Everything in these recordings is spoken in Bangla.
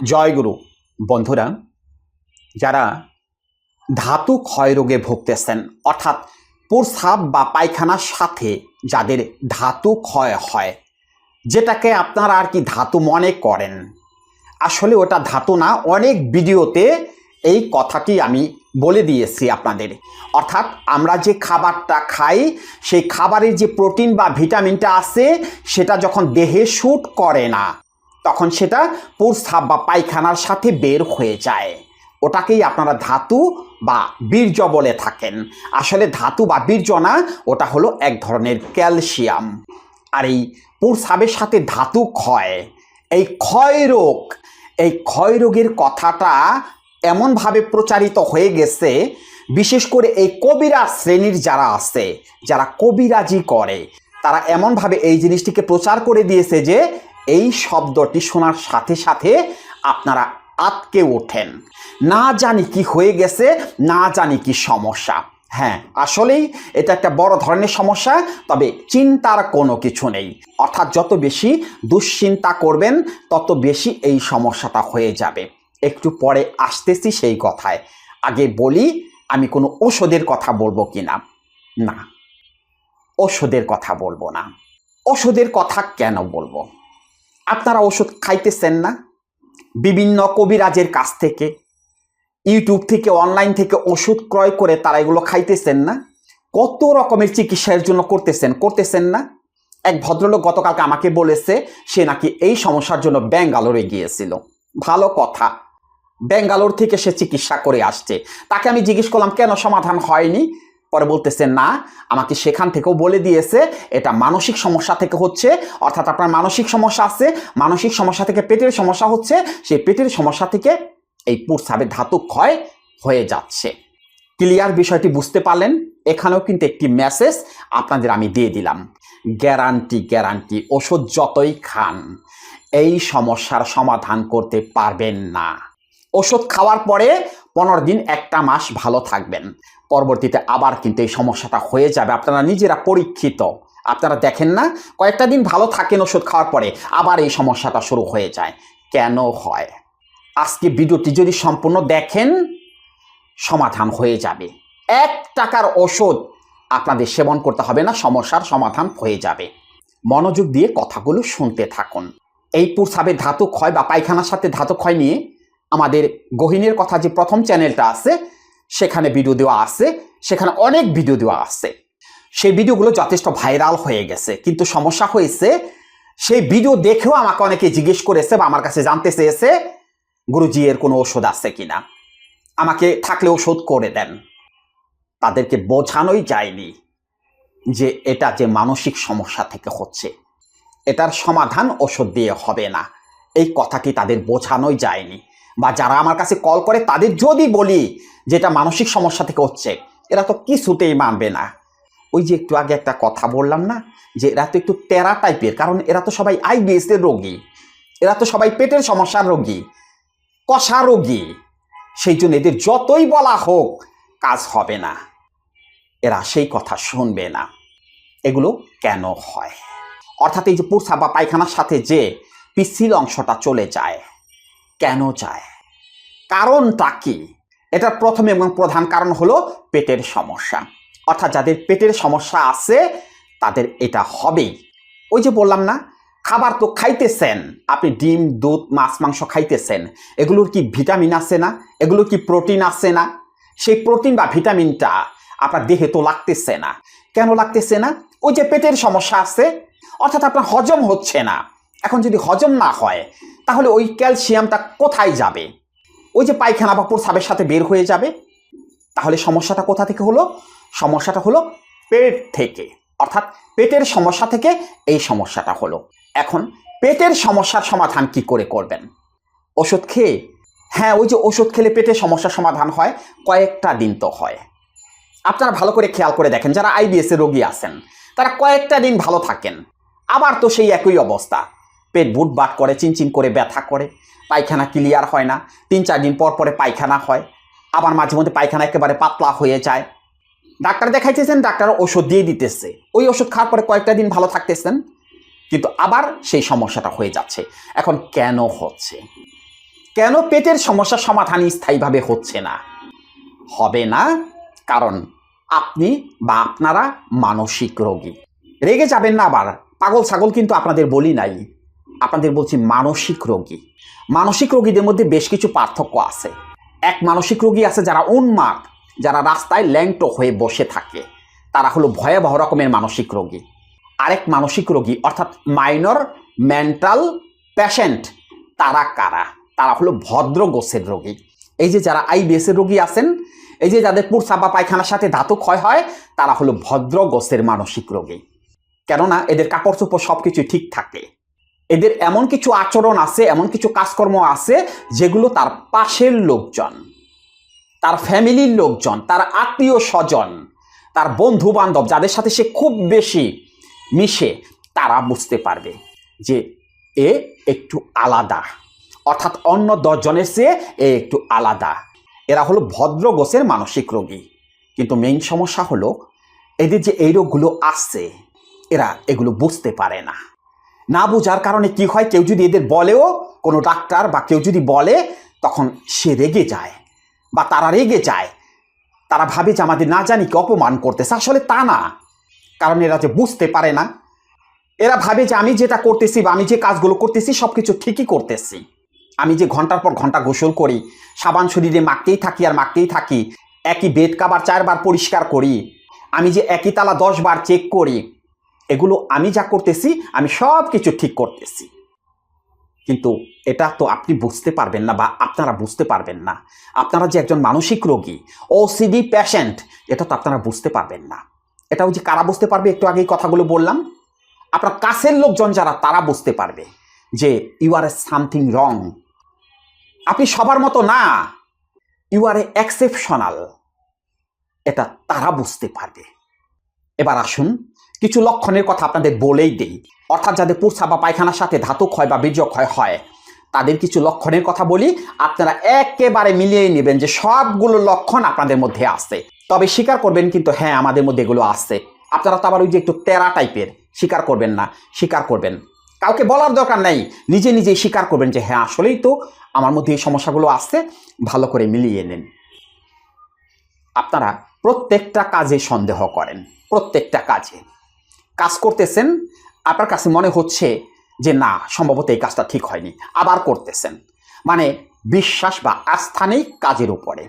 জয়গুরু বন্ধুরা, যারা ধাতু ক্ষয় রোগে ভুগতেছেন, অর্থাৎ প্রস্রাব বা পায়খানার সাথে যাদের ধাতু ক্ষয় হয়, যেটাকে আপনারা আর কি ধাতু মনে করেন, আসলে ওটা ধাতু না। অনেক ভিডিওতে এই কথাটি আমি বলে দিয়েছি আপনাদের। অর্থাৎ আমরা যে খাবারটা খাই, সেই খাবারের যে প্রোটিন বা ভিটামিনটা আছে, সেটা যখন দেহে শ্যুট করে না, তখন সেটা প্রস্রাব বা পায়খানার সাথে বের হয়ে যায়। ওটাকেই আপনারা ধাতু বা বীর্য বলে থাকেন। আসলে ধাতু বা বীর্য না, ওটা হলো এক ধরনের ক্যালসিয়াম। আর এই প্রস্রাবের সাথে ধাতু ক্ষয়, এই ক্ষয় রোগের কথাটা এমনভাবে প্রচারিত হয়ে গেছে, বিশেষ করে এই কবিরাজ শ্রেণীর যারা আছে, যারা কবিরাজি করে, তারা এমনভাবে এই জিনিসটিকে প্রচার করে দিয়েছে যে এই শব্দটি শোনার সাথে সাথে আপনারা আটকে ওঠেন। না জানি কি হয়ে গেছে, না জানি কি সমস্যা। হ্যাঁ, আসলেই এটা একটা বড় ধরনের সমস্যা, তবে চিন্তার কোনো কিছু নেই। অর্থাৎ যত বেশি দুশ্চিন্তা করবেন, তত বেশি এই সমস্যাটা হয়ে যাবে। একটু পরে আসতেছি সেই কথায়। আগে বলি, আমি কোনো ওষুধের কথা বলবো কিনা? না, ওষুধের কথা বলবো না। ওষুধের কথা কেন বলবো? আপনারা ওষুধ খাইতেছেন না? বিভিন্ন কবিরাজের কাছ থেকে, ইউটিউব থেকে, অনলাইন থেকে ওষুধ ক্রয় করে তারা এগুলো খাইতেছেন না? কত রকমের চিকিৎসার জন্য করতেছেন না? এক ভদ্রলোক গতকালকে আমাকে বলেছে সে নাকি এই সমস্যার জন্য ব্যাঙ্গালোরে গিয়েছিল। ভালো কথা, ব্যাঙ্গালোর থেকে সে চিকিৎসা করে আসছে। তাকে আমি জিজ্ঞেস করলাম কেন সমাধান হয়নি। পরে বলতেছে না, আমাকে সেখান থেকেও বলে দিয়েছে এটা মানসিক সমস্যা থেকে হচ্ছে। অর্থাৎ আপনার মানসিক সমস্যা আছে, মানসিক সমস্যা থেকে পেটের সমস্যা হচ্ছে, সেই পেটের সমস্যা থেকে এই প্রস্রাবের ধাতু ক্ষয় হয়ে যাচ্ছে। ক্লিয়ার? বিষয়টি বুঝতে পারলেন? এখানেও কিন্তু একটি মেসেজ আপনাদের আমি দিয়ে দিলাম। গ্যারান্টি ওষুধ যতই খান, এই সমস্যার সমাধান করতে পারবেন না। ওষুধ খাওয়ার পরে 15 দিন, 1 মাস ভালো থাকবেন, পরবর্তীতে আবার কিন্তু এই সমস্যাটা হয়ে যাবে। আপনারা নিজেরা পরীক্ষিত, আপনারা দেখেন না, কয়েকটা দিন ভালো থাকেন ওষুধ খাওয়ার পরে আবার এই সমস্যাটা শুরু হয়ে যায়। কেন হয়? আজকে ভিডিওটি যদি সম্পূর্ণ দেখেন, সমাধান হয়ে যাবে। 1 টাকার ওষুধ আপনাদের সেবন করতে হবে না, সমস্যার সমাধান হয়ে যাবে। মনোযোগ দিয়ে কথাগুলো শুনতে থাকুন। এই প্রস্রাবের ধাতু ক্ষয় বা পায়খানার সাথে ধাতু ক্ষয় নিয়ে আমাদের গহীনের কথা যে প্রথম চ্যানেলটা আছে, সেখানে ভিডিও দেওয়া আছে, সেখানে অনেক ভিডিও দেওয়া আছে। সেই ভিডিওগুলো যথেষ্ট ভাইরাল হয়ে গেছে, কিন্তু সমস্যা হয়েছে, সেই ভিডিও দেখেও আমাকে অনেকে জিজ্ঞেস করেছে বা আমার কাছে জানতে চেয়েছে, গুরুজি এর কোনো ওষুধ আছে কিনা, আমাকে থাকলে ওষুধ করে দেন। তাদেরকে বোঝানোই যায়নি যে এটা যে মানসিক সমস্যা থেকে হচ্ছে, এটার সমাধান ওষুধ দিয়ে হবে না। এই কথাটি তাদের বোঝানোই যায়নি। বা যারা আমার কাছে কল করে তাদের যদি বলি যে এটা মানসিক সমস্যা থেকে হচ্ছে, এরা তো কিছুতেই মানবে না। ওই যে একটু আগে একটা কথা বললাম না, যে এরা তো একটু টেরা টাইপের, কারণ এরা তো সবাই IBS এর রোগী, এরা তো সবাই পেটের সমস্যার রোগী, কষা রোগী। সেই জন্য এদের যতই বলা হোক কাজ হবে না, এরা সেই কথা শুনবে না। এগুলো কেন হয়? অর্থাৎ এই যে প্রস্রাব বা পায়খানার সাথে যে পিচ্ছিল অংশটা চলে যায়, কেন যায়? কারণটা কি? এটার প্রথম এবং প্রধান কারণ হলো পেটের সমস্যা। অর্থাৎ যাদের পেটের সমস্যা আছে তাদের এটা হবেই। ওই যে বললাম না, খাবার তো খাইতেছেন আপনি, ডিম, দুধ, মাছ, মাংস খাইতেছেন, এগুলোর কি ভিটামিন আছে না? এগুলোর কি প্রোটিন আছে না? সেই প্রোটিন বা ভিটামিনটা আপনার দেহে তো লাগতেছে না। কেন লাগতেছে না? ওই যে পেটের সমস্যা আছে, অর্থাৎ আপনার হজম হচ্ছে না। এখন যদি হজম না হয়, তাহলে ওই ক্যালসিয়ামটা কোথায় যাবে? ওই যে পায়খানা বা প্রস্রাবের সাথে বের হয়ে যাবে। তাহলে সমস্যাটা কোথা থেকে হলো? সমস্যাটা হলো পেট থেকে, অর্থাৎ পেটের সমস্যা থেকে এই সমস্যাটা হলো। এখন পেটের সমস্যার সমাধান কি করে করবেন? ওষুধ খেয়ে? হ্যাঁ, ওই যে ওষুধ খেলে পেটের সমস্যার সমাধান হয়, কয়েকটা দিন তো হয়। আপনারা ভালো করে খেয়াল করে দেখেন, যারা IBS এর রোগী আছেন তারা কয়েকটা দিন ভালো থাকেন, আবার তো সেই একই অবস্থা, পেট বুটবাট করে, চিনচিন করে ব্যথা করে, পায়খানা ক্লিয়ার হয় না, 3-4 দিন পর পরে পায়খানা হয়, আবার মাঝে মধ্যে পায়খানা একেবারে পাতলা হয়ে যায়। ডাক্তার দেখাইতেছেন, ডাক্তার ওষুধ দিয়ে দিতেছে, ওই ওষুধ খাওয়ার পরে কয়েকটা দিন ভালো থাকতেছেন, কিন্তু আবার সেই সমস্যাটা হয়ে যাচ্ছে। এখন কেন হচ্ছে? কেন পেটের সমস্যার সমাধান স্থায়ীভাবে হচ্ছে না? হবে না কারণ আপনি বা আপনারা মানসিক রোগী। রেগে যাবেন না আবার, পাগল ছাগল কিন্তু আপনাদের বলি নাই, আপনাদের বলছি মানসিক রোগী। মানসিক রোগীদের মধ্যে বেশ কিছু পার্থক্য আছে। এক মানসিক রোগী আছে যারা উন্মাদ, যারা রাস্তায় ল্যাংটো হয়ে বসে থাকে, তারা হলো ভয়াবহ রকমের মানসিক রোগী। আরেক মানসিক রোগী অর্থাৎ মাইনর মেন্টাল পেশেন্ট, তারা কারা? তারা হলো ভদ্র গোছের রোগী। এই যে যারা IBS এর রোগী আছেন, এই যে যাদের প্রস্রাব বা পায়খানার সাথে ধাতু ক্ষয় হয়, তারা হলো ভদ্র গোছের মানসিক রোগী। কেননা এদের কাপড় চোপড় সবকিছু ঠিক থাকে। এদের এমন কিছু আচরণ আছে, এমন কিছু কাজকর্ম আছে যেগুলো তার পাশের লোকজন, তার ফ্যামিলির লোকজন, তার আত্মীয় স্বজন, তার বন্ধু বান্ধব, যাদের সাথে সে খুব বেশি মিশে, তারা বুঝতে পারবে যে এ একটু আলাদা, অর্থাৎ অন্য 10 জনের চেয়ে এ একটু আলাদা। এরা হলো ভদ্র গোছের মানসিক রোগী। কিন্তু মেইন সমস্যা হলো এদের যে এই রোগগুলো আসছে, এরা এগুলো বুঝতে পারে না। না বোঝার কারণে কি হয়, কেউ যদি এদের বলেও, কোনো ডাক্তার বা কেউ যদি বলে, তখন সে রেগে যায় বা তারা রেগে যায়। তারা ভাবে যে আমাদের না জানি কি অপমান করতেছে। আসলে তা না, কারণ এরা যে বুঝতে পারে না। এরা ভাবে যে আমি যেটা করতেছি বা আমি যে কাজগুলো করতেছি সব কিছু ঠিকই করতেছি। আমি যে ঘন্টার পর ঘন্টা গোসল করি, সাবান শরীরে মাখতেই থাকি আর মাখতেই থাকি, একই বেড কাভার 4 বার পরিষ্কার করি, আমি যে একই তালা 10 বার চেক করি, এগুলো আমি যা করতেছি আমি সব কিছু ঠিক করতেছি। কিন্তু এটা তো আপনি বুঝতে পারবেন না বা আপনারা বুঝতে পারবেন না। আপনারা যে একজন মানসিক রোগী, OCD পেশেন্ট, এটা তো আপনারা বুঝতে পারবেন না। এটাও যে কারা বুঝতে পারবে, একটু আগেই কথাগুলো বললাম, আপনার কাছের লোকজন যারা, তারা বুঝতে পারবে যে you R A something wrong. আপনি সবার মতো না, ইউ আর এ এক্সেপশনাল, এটা তারা বুঝতে পারবে। এবার আসুন কিছু লক্ষণের কথা আপনাদের বলেই দেই। অর্থাৎ যাদের প্রস্রাব বা পায়খানার সাথে ধাতু ক্ষয় বা বীর্য ক্ষয় হয়, তাদের কিছু লক্ষণের কথা বলি, আপনারা একেবারে মিলিয়ে নেবেন যে সবগুলো লক্ষণ আপনাদের মধ্যে আছে। তবে স্বীকার করবেন কিন্তু হ্যাঁ আমাদের মধ্যে এগুলো আছে। আপনারা তো আবার ওই যে একটু তেরা টাইপের, স্বীকার করবেন না, স্বীকার করবেন। কাউকে বলার দরকার নেই, নিজে নিজেই স্বীকার করবেন যে হ্যাঁ আসলেই তো আমার মধ্যে এই সমস্যাগুলো আসছে। ভালো করে মিলিয়ে নেন। আপনারা প্রত্যেকটা কাজে সন্দেহ করেন, প্রত্যেকটা কাজে। কাজ করতেছেন, আপনার কাছে মনে হচ্ছে যে না, সম্ভবত এই কাজটা ঠিক হয়নি, আবার করতেছেন। মানে বিশ্বাস বা আস্থা নেই কাজের উপরে।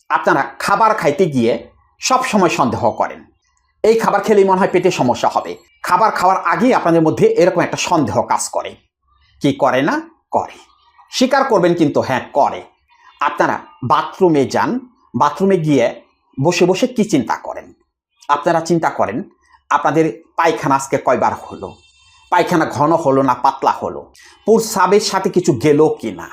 আপনারা খাবার খাইতে গিয়ে সব সময় সন্দেহ করেন, এই খাবার খেলেই মনে হয় পেটে সমস্যা হবে। খাবার খাওয়ার আগেই আপনাদের মধ্যে এরকম একটা সন্দেহ কাজ করে। কি করে না? করে। স্বীকার করবেন কিন্তু হ্যাঁ করে। আপনারা বাথরুমে যান, বাথরুমে গিয়ে বসে বসে কি চিন্তা করেন? আপনারা চিন্তা করেন আপনাদের পায়খানা আজকে কয়বার হলো, পায়খানা ঘন হলো না পাতলা হলো, প্রস্রাবের সাথে কিছু গেল কিনা,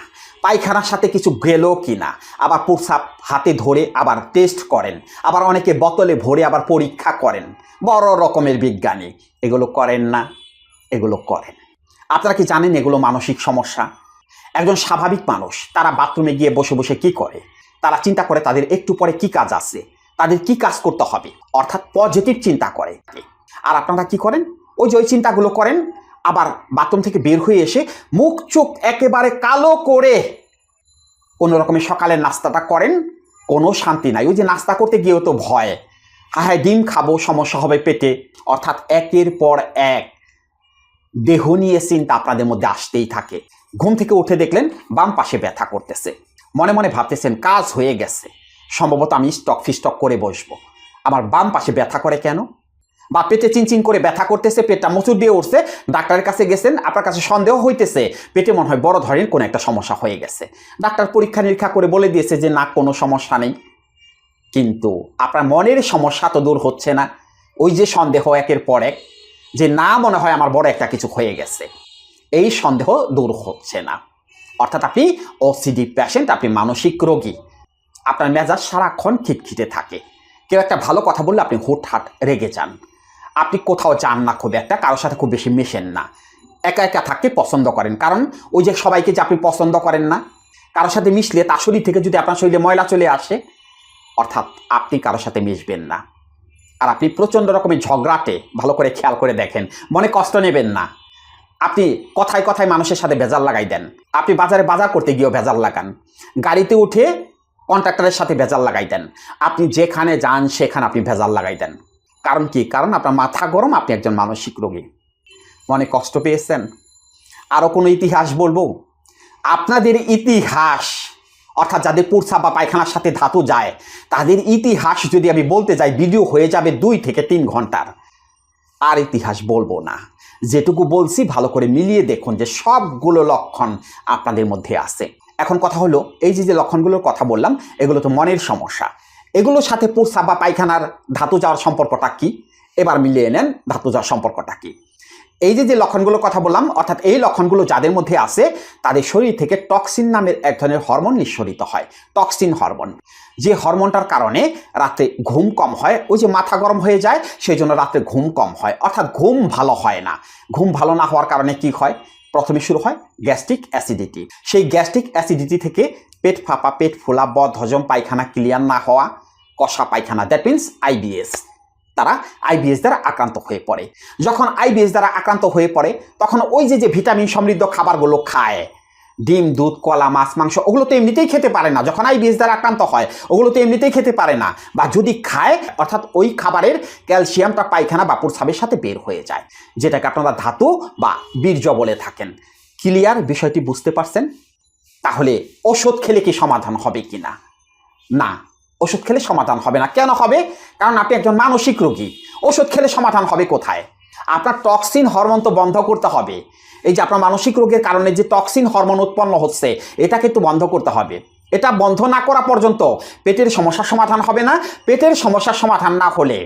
পায়খানার সাথে কিছু গেল কিনা, আবার প্রস্রাব হাতে ধরে আবার টেস্ট করেন, আবার অনেকে বোতলে ভরে আবার পরীক্ষা করেন। বড় রকমের বিজ্ঞানী। এগুলো করেন না? এগুলো করেন। আপনারা কি জানেন এগুলো মানসিক সমস্যা? একজন স্বাভাবিক মানুষ তারা বাথরুমে গিয়ে বসে বসে কি করে? তারা চিন্তা করে তাদের একটু পরে কি কাজ আছে, তাদের কি কাজ করতে হবে, অর্থাৎ পজিটিভ চিন্তা করে। আর আপনারা কি করেন? ওই যে ওই চিন্তাগুলো করেন, আবার বাথরুম থেকে বের হয়ে এসে মুখ চোখ একেবারে কালো করে কোনো রকমের সকালের নাস্তাটা করেন। কোনো শান্তি নাই। ওই যে নাস্তা করতে গিয়েও তো ভয়, হ্যাঁ ডিম খাবো, সমস্যা হবে পেটে। অর্থাৎ একের পর এক দেহ নিয়ে চিন্তা আপনাদের মধ্যে আসতেই থাকে। ঘুম থেকে উঠে দেখলেন বাম পাশে ব্যথা করতেছে, মনে মনে ভাবতেছেন কাজ হয়ে গেছে, সম্ভবত আমি স্টক ফিস্টক করে বসবো, আমার বাম পাশে ব্যথা করে কেন? বা পেটে চিনচিন করে ব্যথা করতেছে, পেটটা মুচুর দিয়ে উঠছে, ডাক্তারের কাছে গেছেন, আপনার কাছে সন্দেহ হইতেছে পেটে মনে হয় বড় ধরনের কোনো একটা সমস্যা হয়ে গেছে। ডাক্তার পরীক্ষা নিরীক্ষা করে বলে দিয়েছে যে না, কোনো সমস্যা নেই। কিন্তু আপনার মনের সমস্যা তো দূর হচ্ছে না। ওই যে সন্দেহ একের পর এক, যে না মনে হয় আমার বড় একটা কিছু হয়ে গেছে, এই সন্দেহ দূর হচ্ছে না। অর্থাৎ আপনি OCD পেশেন্ট, আপনি মানসিক রোগী। আপনার মেজাজ সারাক্ষণ খিটখিটে থাকে। কেউ একটা ভালো কথা বললে আপনি হুটহাট রেগে যান। আপনি কোথাও যান না খুব একটা, কারোর সাথে খুব বেশি মেশেন না, একা একা থাকতে পছন্দ করেন। কারণ ওই যে সবাইকে যে আপনি পছন্দ করেন না, কারোর সাথে মিশলে তার শরীর থেকে যদি আপনার শরীরে ময়লা চলে আসে, অর্থাৎ আপনি কারোর সাথে মিশবেন না। আর আপনি প্রচণ্ড রকমের ঝগড়াটে, ভালো করে খেয়াল করে দেখেন, মনে কষ্ট নেবেন না। আপনি কথায় কথায় মানুষের সাথে ভেজাল লাগাই দেন, আপনি বাজারে বাজার করতে গিয়েও ভেজাল লাগান, গাড়িতে উঠে কন্ট্রাক্টরের সাথে ভেজাল লাগাই দেন, আপনি যেখানে যান সেখানে আপনি ভেজাল লাগাই দেন। কারণ কি? কারণ আপনার মাথা গরম, আপনি একজন মানসিক রোগী। মনে কষ্ট পেয়েছেন? আরও কোনো ইতিহাস বলবো? আপনাদের ইতিহাস, অর্থাৎ যাদের প্রস্রাব বা পায়খানার সাথে ধাতু যায়, তাদের ইতিহাস যদি আমি বলতে যাই ভিডিও হয়ে যাবে 2 থেকে 3 ঘন্টার। আর ইতিহাস বলবো না। যেটুকু বলছি ভালো করে মিলিয়ে দেখুন যে সবগুলো লক্ষণ আপনাদের মধ্যে আছে। এখন কথা হলো, এই যে লক্ষণগুলোর কথা বললাম, এগুলো তো মনের সমস্যা। এগুলোর সাথে প্রস্রাব বা পায়খানার ধাতু যাওয়ার সম্পর্কটা কি? এবার মিলিয়ে নেন ধাতু যাওয়ার সম্পর্কটা কি। এই যে লক্ষণগুলোর কথা বললাম, অর্থাৎ এই লক্ষণগুলো যাদের মধ্যে আছে তাদের শরীর থেকে টক্সিন নামের এক ধরনের হরমোন নিঃসরিত হয়, টক্সিন হরমোন। যে হরমোনটার কারণে রাতে ঘুম কম হয়, ওই যে মাথা গরম হয়ে যায়, সেই জন্য রাতে ঘুম কম হয়, অর্থাৎ ঘুম ভালো হয় না। ঘুম ভালো না হওয়ার কারণে কি হয়? প্রথমে শুরু হয় গ্যাস্ট্রিক অ্যাসিডিটি। সেই গ্যাস্ট্রিক অ্যাসিডিটি থেকে পেট ফাঁপা, পেট ফোলা, বদহজম, পায়খানা ক্লিয়ার না হওয়া, কষা পায়খানা, দ্যাট মিনস আইবিএস। তারা আইবিএস দ্বারা আক্রান্ত হয়ে পড়ে। যখন আইবিএস দ্বারা আক্রান্ত হয়ে পড়ে তখন ওই যে ভিটামিন সমৃদ্ধ খাবারগুলো খায়, ডিম, দুধ, কলা, মাছ, মাংস, ওগুলো তো এমনিতেই খেতে পারে না। যখন আইবিএস দ্বারা আক্রান্ত হয় ওগুলো তো এমনিতেই খেতে পারে না, বা যদি খায় অর্থাৎ ওই খাবারের ক্যালসিয়ামটা পায়খানা বা প্রস্রাবের সাথে বের হয়ে যায়, যেটাকে আপনারা ধাতু বা বীর্য বলে থাকেন। ক্লিয়ার? বিষয়টি বুঝতে পারছেন? তাহলে ওষুধ খেলে কি সমাধান হবে কি না? না, ওষুধ খেলে সমাধান হবে না। কেন হবে? কারণ আপনি একজন মানসিক রোগী। ওষুধ খেলে সমাধান হবে কোথায়? আপনার টক্সিন হরমোন তো বন্ধ করতে হবে। এই যে আপনার মানসিক রোগের কারণে যে টক্সিন হরমোন উৎপন্ন হচ্ছে, এটাকে তো বন্ধ করতে হবে। এটা বন্ধ না করা পর্যন্ত পেটের সমস্যার সমাধান হবে না। পেটের সমস্যার সমাধান না হলে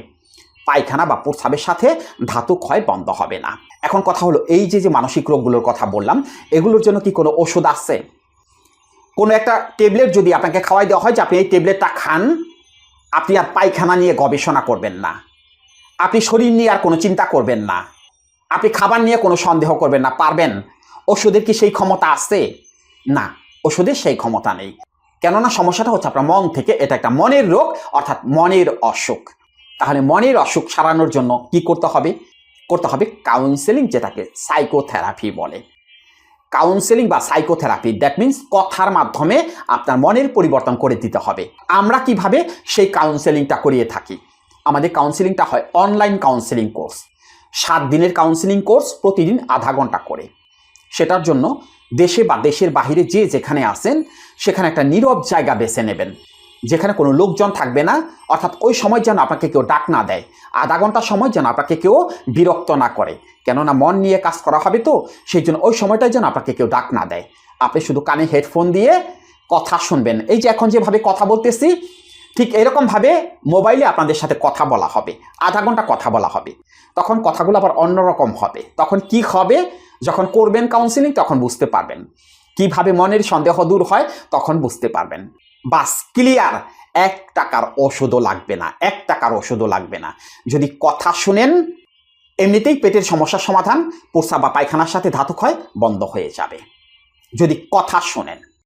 পায়খানা বা প্রস্রাবের সাথে ধাতু ক্ষয় বন্ধ হবে না। এখন কথা হলো, এই যে মানসিক রোগগুলোর কথা বললাম, এগুলোর জন্য কি কোনো ওষুধ আছে? কোনো একটা ট্যাবলেট যদি আপনাকে খাওয়াই দেওয়া হয় যে আপনি এই ট্যাবলেটটা খান, আপনি আর পায়খানা নিয়ে গবেষণা করবেন না, আপনি শরীর নিয়ে আর কোনো চিন্তা করবেন না, আপনি খাবার নিয়ে কোনো সন্দেহ করবেন না, পারবেন? ওষুধের কি সেই ক্ষমতা আছে? না, ওষুধের সেই ক্ষমতা নেই। কেননা সমস্যাটা হচ্ছে আপনার মন থেকে। এটা একটা মনের রোগ, অর্থাৎ মনের অসুখ। তাহলে মনের অসুখ সারানোর জন্য কি করতে হবে? করতে হবে কাউন্সেলিং, যেটাকে সাইকোথেরাপি বলে। কাউন্সেলিং বা সাইকোথেরাপি, দ্যাট মিনস কথার মাধ্যমে আপনার মনের পরিবর্তন করে দিতে হবে। আমরা কিভাবে সেই কাউন্সেলিংটা করিয়ে থাকি? আমাদের কাউন্সেলিংটা হয় অনলাইন কাউন্সেলিং কোর্স। 7 দিনের কাউন্সেলিং কোর্স, প্রতিদিন আধা ঘন্টা করে। সেটার জন্য দেশে বা দেশের বাহিরে যে যেখানে আসেন সেখানে একটা নীরব জায়গা বেছে নেবেন, যেখানে কোনো লোকজন থাকবে না, অর্থাৎ ওই সময় যেন আপনাকে কেউ ডাক না দেয়। আধা ঘন্টা সময় যেন আপনাকে কেউ বিরক্ত না করে, কেননা মন নিয়ে কাজ করা হবে তো, সেই জন্য ওই সময়টাই যেন আপনাকে কেউ ডাক না দেয়। আপনি শুধু কানে হেডফোন দিয়ে কথা শুনবেন। এই যে এখন যেভাবে কথা বলতেছি, ঠিক এরকমভাবে মোবাইলে আপনাদের সাথে কথা বলা হবে, আধা ঘন্টা কথা বলা হবে। তখন কথাগুলো আবার অন্যরকম হবে। তখন কি হবে? যখন করবেন কাউন্সিলিং তখন বুঝতে পারবেন কিভাবে মনের সন্দেহ দূর হয়, তখন বুঝতে পারবেন। বাস, ক্লিয়ার। 1 টাকার ওষুধও লাগবে না, 1 টাকার ওষুধও লাগবে না। যদি কথা শুনেন, এমনিতেই পেটের সমস্যার সমাধান, প্রস্রাব বা পায়খানার সাথে ধাতু ক্ষয় বন্ধ হয়ে যাবে যদি কথা শোনেন।